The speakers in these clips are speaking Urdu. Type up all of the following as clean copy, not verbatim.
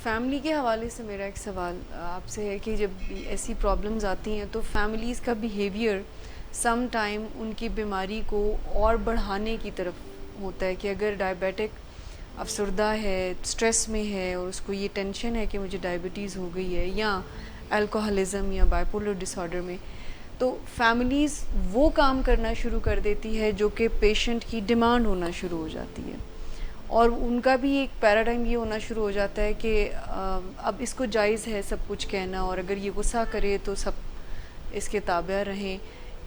فیملی کے حوالے سے میرا ایک سوال آپ سے ہے کہ جب ایسی پرابلمز آتی ہیں تو فیملیز کا بیہیویئر سم ٹائم ان کی بیماری کو اور بڑھانے کی طرف ہوتا ہے، کہ اگر ڈائبیٹک افسردہ ہے، اسٹریس میں ہے اور اس کو یہ ٹینشن ہے کہ مجھے ڈائبٹیز ہو گئی ہے، یا الکوہلزم یا بائیپولر ڈس آرڈر میں، تو فیملیز وہ کام کرنا شروع کر دیتی ہے جو کہ پیشنٹ کی ڈیمانڈ ہونا شروع ہو جاتی ہے، اور ان کا بھی ایک پیراڈائم یہ ہونا شروع ہو جاتا ہے کہ اب اس کو جائز ہے سب کچھ کہنا، اور اگر یہ غصہ کرے تو سب اس کے تابع رہیں.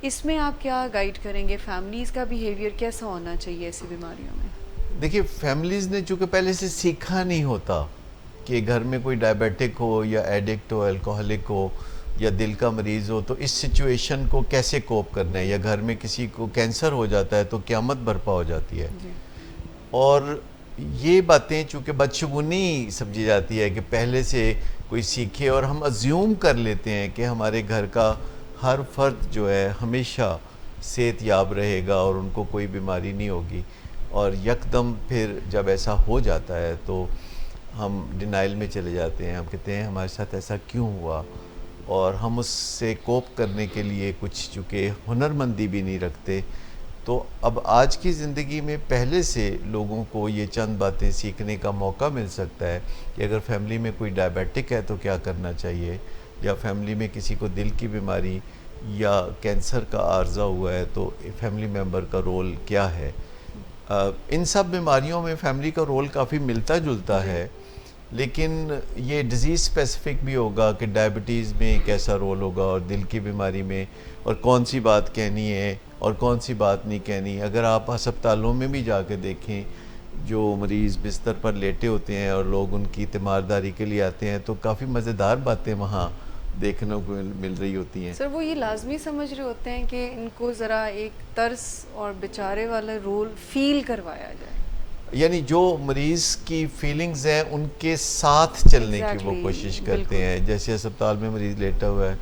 اس میں آپ کیا گائیڈ کریں گے؟ فیملیز کا بیہیویئر کیسا ہونا چاہیے ایسی بیماریوں میں؟ دیکھیے فیملیز نے چونکہ پہلے سے سیکھا نہیں ہوتا کہ گھر میں کوئی ڈائبیٹک ہو یا ایڈکٹ ہو، الکوہلک ہو یا دل کا مریض ہو تو اس سچویشن کو کیسے کوپ کرنا ہے، یا گھر میں کسی کو کینسر ہو جاتا ہے تو قیامت برپا ہو جاتی ہے. اور یہ باتیں چونکہ بدشگونی سمجھی جاتی ہے کہ پہلے سے کوئی سیکھے، اور ہم ازیوم کر لیتے ہیں کہ ہمارے گھر کا ہر فرد جو ہے ہمیشہ صحت یاب رہے گا اور ان کو کوئی بیماری نہیں ہوگی. اور یکدم پھر جب ایسا ہو جاتا ہے تو ہم ڈینائل میں چلے جاتے ہیں، ہم کہتے ہیں ہمارے ساتھ ایسا کیوں ہوا، اور ہم اس سے کوپ کرنے کے لیے کچھ چونکہ ہنرمندی بھی نہیں رکھتے. تو اب آج کی زندگی میں پہلے سے لوگوں کو یہ چند باتیں سیکھنے کا موقع مل سکتا ہے کہ اگر فیملی میں کوئی ڈائبیٹک ہے تو کیا کرنا چاہیے، یا فیملی میں کسی کو دل کی بیماری یا کینسر کا عارضہ ہوا ہے تو فیملی ممبر کا رول کیا ہے. ان سب بیماریوں میں فیملی کا رول کافی ملتا جلتا ہے، لیکن یہ ڈیزیز اسپیسیفک بھی ہوگا کہ ڈائبٹیز میں کیسا رول ہوگا اور دل کی بیماری میں، اور کون سی بات کہنی ہے اور کون سی بات نہیں کہنی. اگر آپ ہسپتالوں میں بھی جا کے دیکھیں، جو مریض بستر پر لیٹے ہوتے ہیں اور لوگ ان کی تیمارداری کے لیے آتے ہیں تو کافی مزیدار باتیں وہاں دیکھنے کو مل رہی ہوتی ہیں. سر وہ یہ لازمی سمجھ رہے ہوتے ہیں کہ ان کو ذرا ایک ترس اور بیچارے والا رول فیل کروایا جائے، یعنی جو مریض کی فیلنگز ہیں ان کے ساتھ چلنے کی وہ کوشش کرتے ہیں. جیسے ہسپتال میں مریض لیٹا ہوا ہے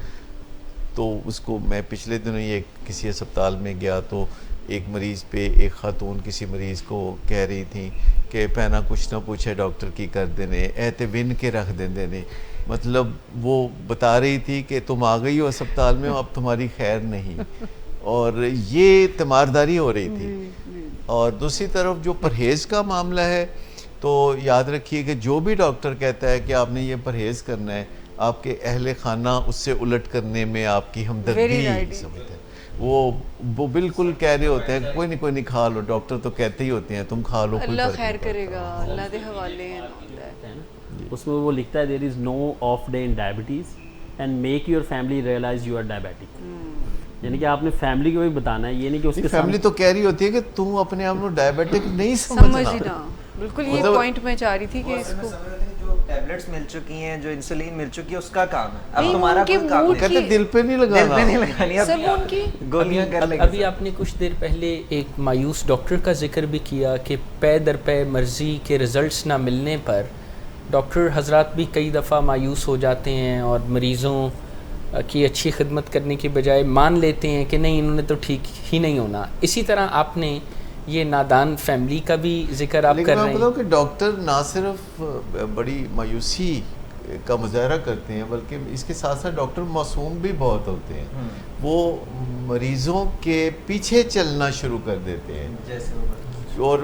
تو اس کو، میں پچھلے دنوں یہ کسی ہسپتال میں گیا تو ایک مریض پہ ایک خاتون کسی مریض کو کہہ رہی تھیں کہ پہنا کچھ نہ پوچھے ڈاکٹر کی کر دینے، ایتے ون کے رکھ دینے. مطلب وہ بتا رہی تھی کہ تم آ گئی ہو ہسپتال میں، اب تمہاری خیر نہیں. اور یہ تیمارداری ہو رہی تھی. اور دوسری طرف جو پرہیز کا معاملہ ہے تو یاد رکھیے کہ جو بھی ڈاکٹر کہتا ہے کہ آپ نے یہ پرہیز کرنا ہے، آپ کے اہل خانہ اس سے الٹ کرنے میں آپ کی ہمدردی سمجھتے ہیں. وہ بالکل کہہ رہے ہوتے ہیں کوئی نہیں کھا لو، ڈاکٹر تو کہتے ہی ہوتے ہیں تم کھا لو، اللہ خیر کرے گا، اللہ دے حوالے. اس میں وہ لکھتا ہے there is no off day in diabetes and make your family realize you are diabetic. یعنی کہ آپ نے فیملی کو بھی بتانا ہے، یہ نہیں کہ اس کے فیملی تو کہہ رہی ہوتی ہے کہ تم اپنے آپ کو ڈائبیٹک نہیں سمجھنا. بالکل یہ پوائنٹ میں چاہ رہی تھی کہ اس کو جو ٹیبلٹس مل چکی ہیں، جو انسولین مل چکی ہے، اس کا کام ہے. اب تمہارا کوئی کام کہتے دل پہ نہیں لگانا، سر وہ ان کی گولیاں کر لیں گے. ابھی آپ نے کچھ دیر پہلے ایک مایوس ڈاکٹر کا ذکر بھی کیا کہ پے در پے مرضی کے رزلٹس نہ ملنے پر ڈاکٹر حضرات بھی کئی دفعہ مایوس ہو جاتے ہیں اور مریضوں کی اچھی خدمت کرنے کی بجائے مان لیتے ہیں کہ نہیں انہوں نے تو ٹھیک ہی نہیں ہونا. اسی طرح آپ نے یہ نادان فیملی کا بھی ذکر آپ کر رہے ہیں. لیکن کہ ڈاکٹر نہ صرف بڑی مایوسی کا مظاہرہ کرتے ہیں بلکہ اس کے ساتھ ساتھ ڈاکٹر معصوم بھی بہت ہوتے ہیں. وہ مریضوں کے پیچھے چلنا شروع کر دیتے ہیں. اور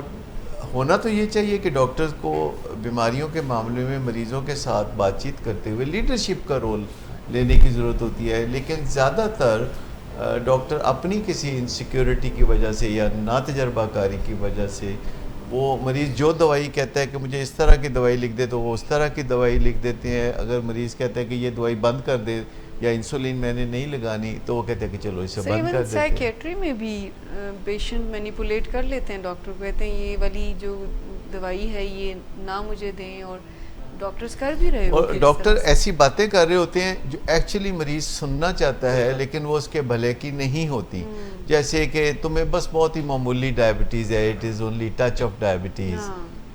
ہونا تو یہ چاہیے کہ ڈاکٹر کو بیماریوں کے معاملے میں مریضوں کے ساتھ بات چیت کرتے ہوئے لیڈرشپ کا رول لینے کی ضرورت ہوتی ہے. لیکن زیادہ تر ڈاکٹر اپنی کسی انسیکیورٹی کی وجہ سے یا ناتجربہ کاری کی وجہ سے وہ مریض جو دوائی کہتا ہے کہ مجھے اس طرح کی دوائی لکھ دے تو وہ اس طرح کی دوائی لکھ دیتے ہیں. اگر مریض کہتا ہے کہ یہ دوائی بند کر دے یا انسولین میں نے نہیں لگانی تو وہ کہتے ہیں کہ چلو اسے بند کر دیتے ہیں. سائیکیٹری میں بھی پیشنٹ مینیپولیٹ کر لیتے ہیں، ڈاکٹر کو کہتے ہیں یہ والی جو دوائی ہے یہ نہ مجھے دیں، اور ڈاکٹرز کر بھی رہے اور ڈاکٹر ایسی باتیں کر رہے ہوتے ہیں جو ایکچولی مریض سننا چاہتا ہے لیکن وہ اس کے بھلے کی نہیں ہوتی. جیسے کہ تمہیں بس بہت ہی معمولی ڈائبٹیز ہے، it is only touch of diabetes,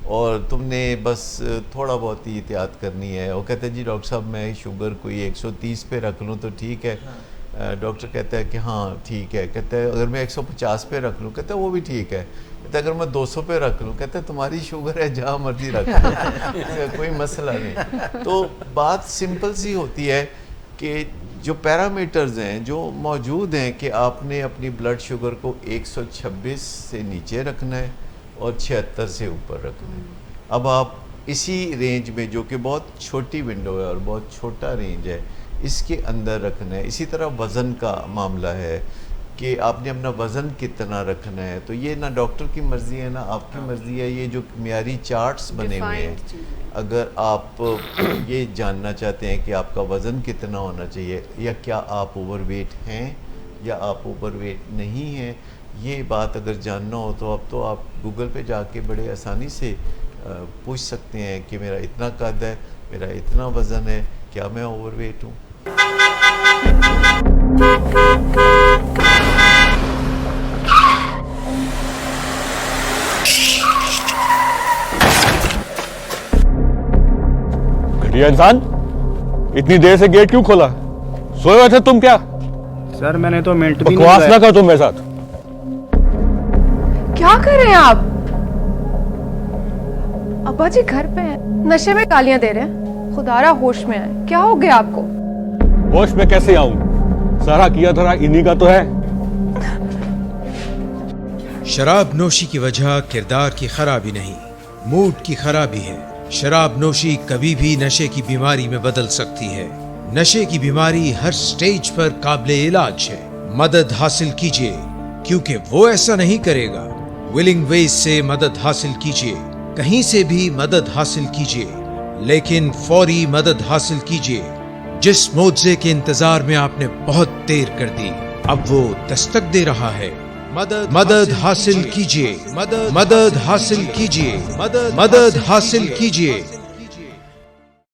اور تم نے بس تھوڑا بہت ہی احتیاط کرنی ہے. وہ کہتے ہیں جی ڈاکٹر صاحب میں شوگر کوئی 130 پہ رکھ لوں تو ٹھیک ہے، ڈاکٹر کہتا ہے کہ ہاں ٹھیک ہے، کہتا ہے اگر میں 150 پہ رکھ لوں، کہتا ہے وہ بھی ٹھیک ہے، کہتا ہے اگر میں 200 پہ رکھ لوں، کہتا ہے تمہاری شوگر ہے جہاں مرضی رکھ لو، کوئی مسئلہ نہیں. تو بات سمپل سی ہوتی ہے کہ جو پیرامیٹرز ہیں جو موجود ہیں کہ آپ نے اپنی بلڈ شوگر کو 126 سے نیچے رکھنا ہے اور 76 سے اوپر رکھنا ہے. اب آپ اسی رینج میں، جو کہ بہت چھوٹی ونڈو ہے اور بہت چھوٹا رینج ہے، اس کے اندر رکھنا ہے. اسی طرح وزن کا معاملہ ہے کہ آپ نے اپنا وزن کتنا رکھنا ہے. تو یہ نہ ڈاکٹر کی مرضی ہے نہ آپ کی مرضی ہے، یہ جو معیاری چارٹس بنے ہوئے ہیں، اگر آپ یہ جاننا چاہتے ہیں کہ آپ کا وزن کتنا ہونا چاہیے یا کیا آپ اوور ویٹ ہیں یا آپ اوور ویٹ نہیں ہیں، یہ بات اگر جاننا ہو تو اب تو آپ گوگل پہ جا کے بڑے آسانی سے پوچھ سکتے ہیں کہ میرا اتنا قد ہے، میرا اتنا وزن ہے، کیا میں اوور ویٹ ہوں. گھٹیا انسان، اتنی دیر سے گیٹ کیوں کھولا؟ سوئے ہوئے تھے تم کیا؟ سر میں نے تو منٹ بھی بکواس نہ کر تم میرے ساتھ. کیا کر رہے ہیں آپ؟ ابا جی گھر پہ ہیں، نشے میں گالیاں دے رہے ہیں. خدا را ہوش میں آئے، کیا ہو گیا آپ کو؟ ہوش میں کیسے آؤں؟ سارا کیا دھرا انہی کا تو ہے. شراب نوشی کی وجہ کردار کی خرابی نہیں، موڈ کی خرابی ہے. شراب نوشی کبھی بھی نشے کی بیماری میں بدل سکتی ہے. نشے کی بیماری ہر سٹیج پر قابل علاج ہے. مدد حاصل کیجیے، کیونکہ وہ ایسا نہیں کرے گا. ولنگ ویز سے مدد حاصل کیجیے، کہیں سے بھی مدد حاصل کیجیے، لیکن فوری مدد حاصل کیجیے. جس معجزے کے انتظار میں آپ نے بہت دیر کر دی، اب وہ دستک دے رہا ہے. مدد حاصل کیجیے، مدد حاصل کیجیے، مدد حاصل کیجیے.